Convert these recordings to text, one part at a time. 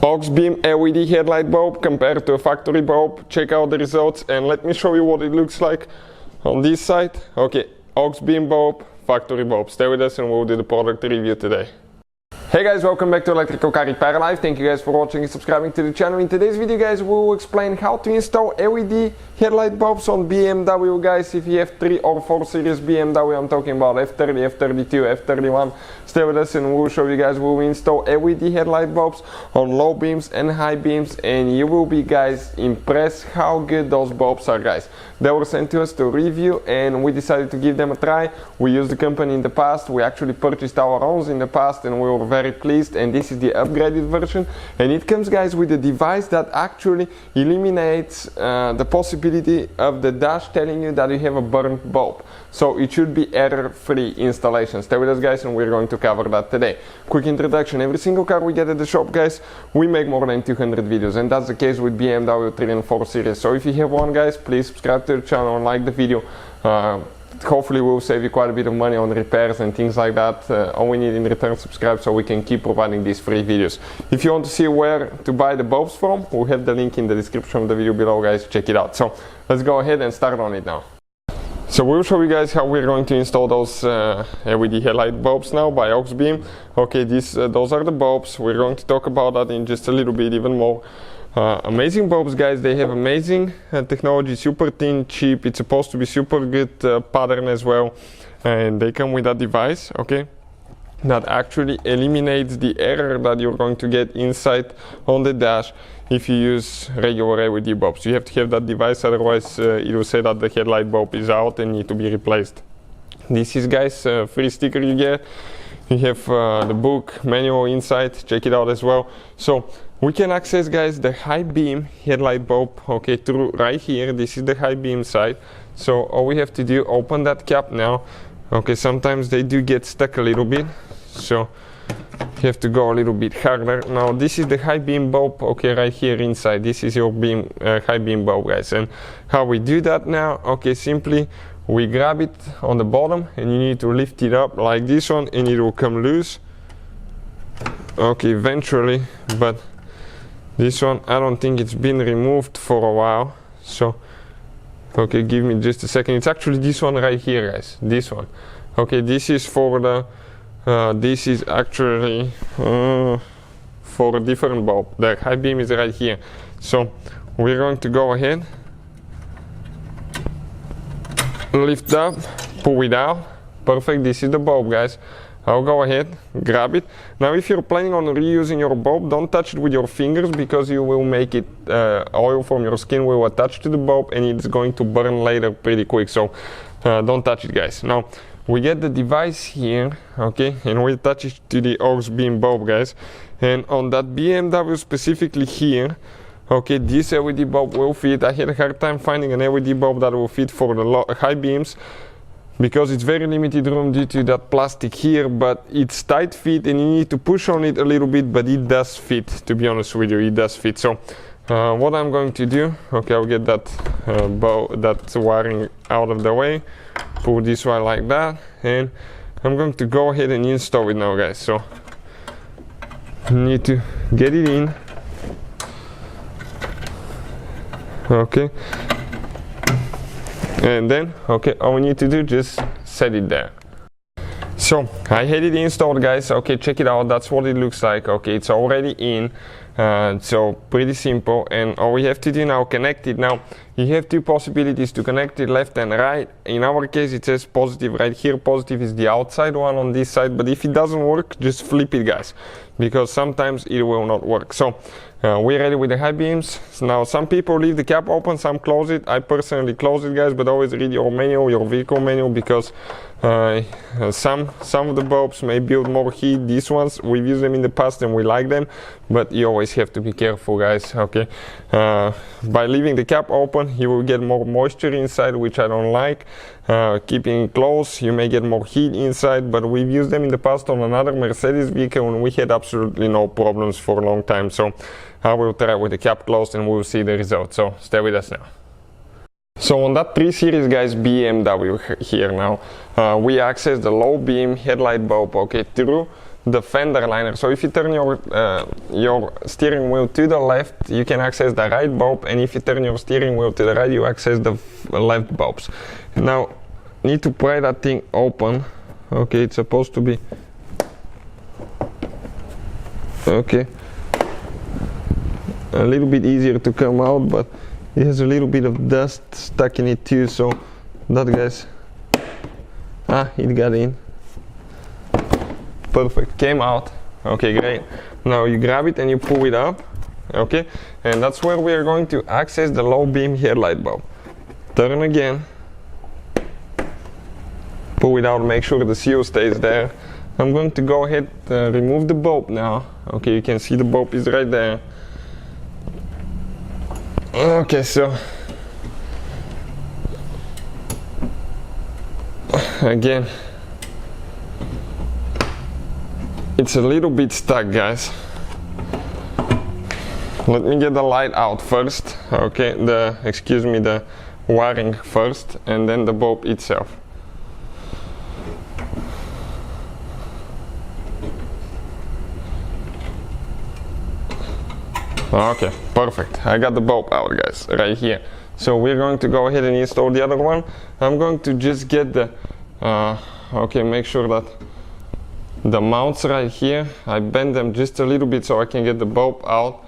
Auxbeam LED headlight bulb compared to a factory bulb. Check out the results and let me show you what it looks like on this side. Okay, Auxbeam bulb, factory bulb. Stay with us and we'll do the product review today. Hey guys, welcome back to Electrical Car Repair Live. Thank you guys for watching and subscribing to the channel. In today's video guys, we will explain how to install LED headlight bulbs on BMW guys. If you have 3 or 4 series BMW, I'm talking about F30, F32, F31. Stay with us and we'll show you guys. We will install LED headlight bulbs on low beams and high beams, and you will be guys impressed how good those bulbs are guys. They were sent to us to review and we decided to give them a try. We used the company in the past. We actually purchased our own in the past and we were very pleased, and this is the upgraded version, and it comes guys with a device that actually eliminates the possibility of the dash telling you that you have a burnt bulb. So it should be error-free installation. Stay with us guys and we're going to cover that today. Quick introduction: every single car we get at the shop guys, we make more than 200 videos, and that's the case with BMW 3 and 4 series. So if you have one guys, please subscribe to the channel and like the video. Hopefully we'll save you quite a bit of money on repairs and things like that. All we need in return, subscribe so we can keep providing these free videos. If you want to see where to buy the bulbs from, we'll have the link in the description of the video below guys. Check it out. So let's go ahead and start on it now. So we'll show you guys how we're going to install those LED headlight bulbs now by Auxbeam. Okay, those are the bulbs. We're going to talk about that in just a little bit even more. Amazing bulbs guys, they have amazing technology, super thin, cheap. It's supposed to be super good pattern as well, and they come with a device, okay, that actually eliminates the error that you're going to get inside on the dash if you use regular LED bulbs. You have to have that device, otherwise it will say that the headlight bulb is out and need to be replaced. This is guys a free sticker you get. You have the book, manual inside, check it out as well. So we can access guys the high beam headlight bulb, okay, through right here. This is the high beam side. So all we have to do, open that cap now. Okay, sometimes they do get stuck a little bit, so you have to go a little bit harder. Now this is the high beam bulb, okay, right here inside. This is your beam high beam bulb guys, and how we do that now, okay, simply we grab it on the bottom and you need to lift it up like this one and it will come loose, okay, eventually. But this one, I don't think it's been removed for a while, so okay, give me just a second. It's actually this one right here guys, this one. Okay, this is for the this is actually for a different bulb. The high beam is right here, so we're going to go ahead, lift up, pull it out. Perfect, this is the bulb guys. I'll go ahead, grab it. Now if you're planning on reusing your bulb, don't touch it with your fingers because you will make it, oil from your skin will attach to the bulb and it's going to burn later pretty quick, so don't touch it guys. Now we get the device here, okay, and we attach it to the Auxbeam bulb guys, and on that BMW specifically here, okay, this LED bulb will fit. I had a hard time finding an LED bulb that will fit for the high beams because it's very limited room due to that plastic here, but it's tight fit and you need to push on it a little bit, but it does fit, to be honest with you, it does fit. So what I'm going to do, okay, I'll get that that wiring out of the way, pull this one like that, and I'm going to go ahead and install it now guys. So you need to get it in, okay, and then okay, all we need to do, just set it there. So I had it installed guys, okay, check it out, that's what it looks like. Okay, it's already in, so pretty simple, and all we have to do now, connect it. Now you have 2 possibilities to connect it, left and right. In our case it says positive right here. Positive is the outside one on this side, but if it doesn't work, just flip it guys, because sometimes it will not work. So we're ready with the high beams. So now some people leave the cap open, some close it. I personally close it guys, but always read your manual, your vehicle manual, because some of the bulbs may build more heat. These ones, we've used them in the past and we like them, but you always have to be careful guys, okay. By leaving the cap open you will get more moisture inside, which I don't like. Keeping it closed, you may get more heat inside, but we've used them in the past on another Mercedes vehicle and we had absolutely no problems for a long time. So I will try with the cap closed and we'll see the result, so stay with us now. So on that 3 Series guys BMW here now, we access the low beam headlight bulb, okay, through the fender liner. So if you turn your steering wheel to the left, you can access the right bulb, and if you turn your steering wheel to the right, you access the left bulbs. Now, need to pry that thing open. Okay, it's supposed to be okay. A little bit easier to come out, but it has a little bit of dust stuck in it too, so that, guys, it got in. Perfect, came out. Okay, great. Now you grab it and you pull it up. Okay, and that's where we are going to access the low beam headlight bulb. Turn again, pull it out, make sure the seal stays there. I'm going to go ahead remove the bulb now. Okay, you can see the bulb is right there. Okay, so again, it's a little bit stuck, guys. Let me get the light out first. Okay, the wiring first, and then the bulb itself. Okay, perfect. I got the bulb out, guys, right here. So we're going to go ahead and install the other one. I'm going to just get the okay, make sure that the mounts right here, I bend them just a little bit so I can get the bulb out.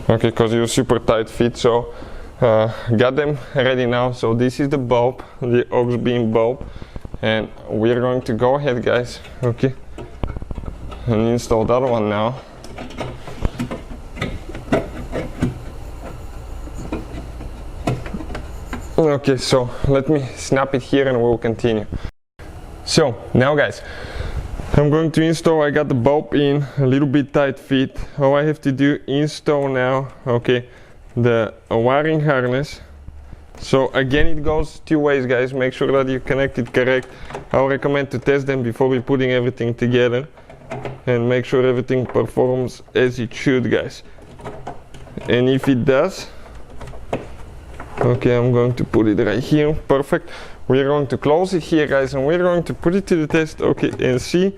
Okay, because you're super tight fit, so got them ready now. So this is the bulb, the Auxbeam bulb, and we're going to go ahead, guys, okay, and install the other one now. Okay, so let me snap it here and we'll continue. So now, guys, I'm going to install. I got the bulb in, a little bit tight fit. All I have to do, install now, okay, the wiring harness. So again, it goes two ways, guys. Make sure that you connect it correct. I'll recommend to test them before we're putting everything together, and make sure everything performs as it should, guys. And if it does, okay, I'm going to put it right here. Perfect. We're going to close it here, guys, and we're going to put it to the test, okay, and see,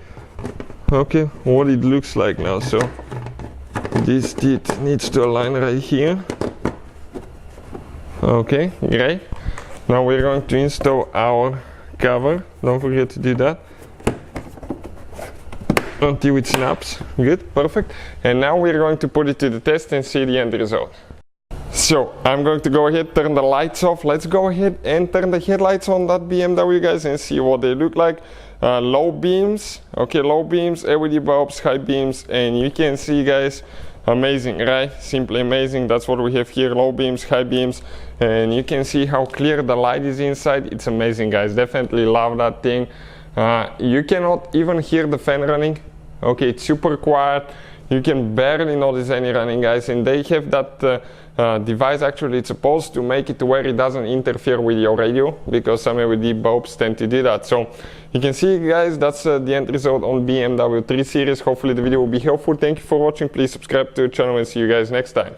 okay, what it looks like now. So this teeth needs to align right here. Okay, great. Now we're going to install our cover. Don't forget to do that until it snaps. Good, perfect. And now we're going to put it to the test and see the end result. So I'm going to go ahead, turn the lights off. Let's go ahead and turn the headlights on that BMW, guys, and see what they look like. Low beams, okay, low beams, LED bulbs, high beams, and you can see, guys, amazing, right? Simply amazing. That's what we have here, low beams, high beams, and you can see how clear the light is inside. It's amazing, guys. Definitely love that thing. You cannot even hear the fan running. Okay, it's super quiet. You can barely notice any running, guys, and they have that device. Actually, it's supposed to make it to where it doesn't interfere with your radio, because some LED bulbs tend to do that. So you can see, guys, that's the end result on BMW 3 Series. Hopefully the video will be helpful. Thank you for watching. Please subscribe to the channel and see you guys next time.